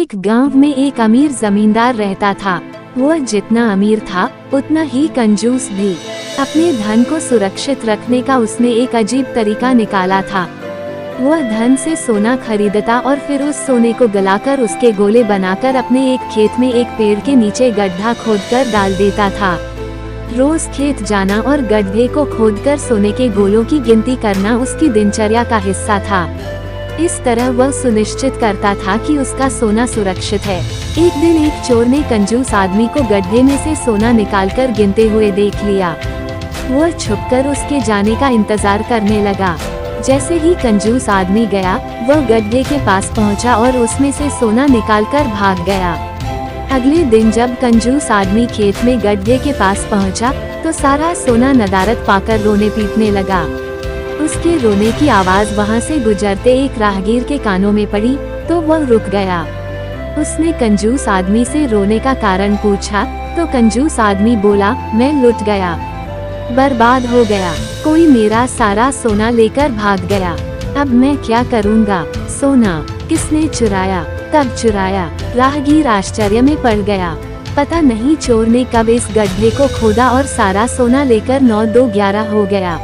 एक गांव में एक अमीर जमींदार रहता था। वह जितना अमीर था उतना ही कंजूस भी। अपने धन को सुरक्षित रखने का उसने एक अजीब तरीका निकाला था। वह धन से सोना खरीदता और फिर उस सोने को गलाकर उसके गोले बनाकर अपने एक खेत में एक पेड़ के नीचे गड्ढा खोदकर डाल देता था। रोज खेत जाना और गड्ढे को खोदकर सोने के गोलों की गिनती करना उसकी दिनचर्या का हिस्सा था। इस तरह वह सुनिश्चित करता था कि उसका सोना सुरक्षित है। एक दिन एक चोर ने कंजूस आदमी को गड्ढे में से सोना निकालकर गिनते हुए देख लिया। वह छुपकर उसके जाने का इंतजार करने लगा। जैसे ही कंजूस आदमी गया, वह गड्ढे के पास पहुंचा और उसमें से सोना निकालकर भाग गया। अगले दिन जब कंजूस आदमी खेत में गड्ढे के पास पहुंचा, तो सारा सोना नदारद पाकर रोने पीटने लगा। उसके रोने की आवाज वहां से गुजरते एक राहगीर के कानों में पड़ी, तो वह रुक गया। उसने कंजूस आदमी से रोने का कारण पूछा, तो कंजूस आदमी बोला, मैं लुट गया, बर्बाद हो गया, कोई मेरा सारा सोना लेकर भाग गया। अब मैं क्या करूँगा? सोना किसने चुराया? कब चुराया? राहगीर आश्चर्य में पड़ गया। पता नहीं चोर ने कब इस गड्ढे को खोदा और सारा सोना लेकर 9-2-11 हो गया।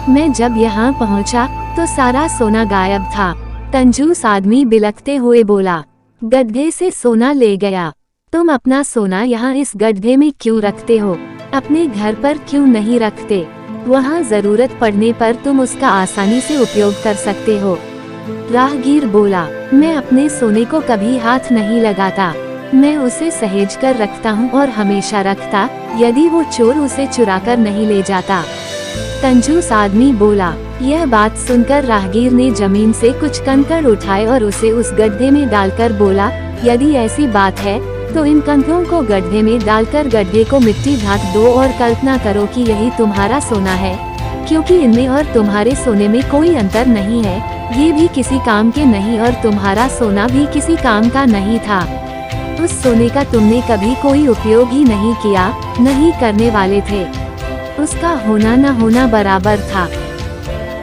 मैं जब यहाँ पहुँचा तो सारा सोना गायब था। कंजूस आदमी बिलखते हुए बोला, गड्ढे से सोना ले गया। तुम अपना सोना यहाँ इस गड्ढे में क्यों रखते हो? अपने घर पर क्यों नहीं रखते? वहाँ जरूरत पड़ने पर तुम उसका आसानी से उपयोग कर सकते हो। राहगीर बोला, मैं अपने सोने को कभी हाथ नहीं लगाता। मैं उसे सहेज कर रखता हूँ और हमेशा रखता, यदि वो चोर उसे चुराकर नहीं ले जाता। कंजूस आदमी बोला। यह बात सुनकर राहगीर ने जमीन से कुछ कंकड़ उठाए और उसे उस गड्ढे में डालकर बोला, यदि ऐसी बात है तो इन कंकड़ों को गड्ढे में डालकर गड्ढे को मिट्टी ढाक दो और कल्पना करो कि यही तुम्हारा सोना है, क्योंकि इनमें और तुम्हारे सोने में कोई अंतर नहीं है। ये भी किसी काम के नहीं और तुम्हारा सोना भी किसी काम का नहीं था। उस सोने का तुमने कभी कोई उपयोग ही नहीं किया, नहीं करने वाले थे। उसका होना न होना बराबर था।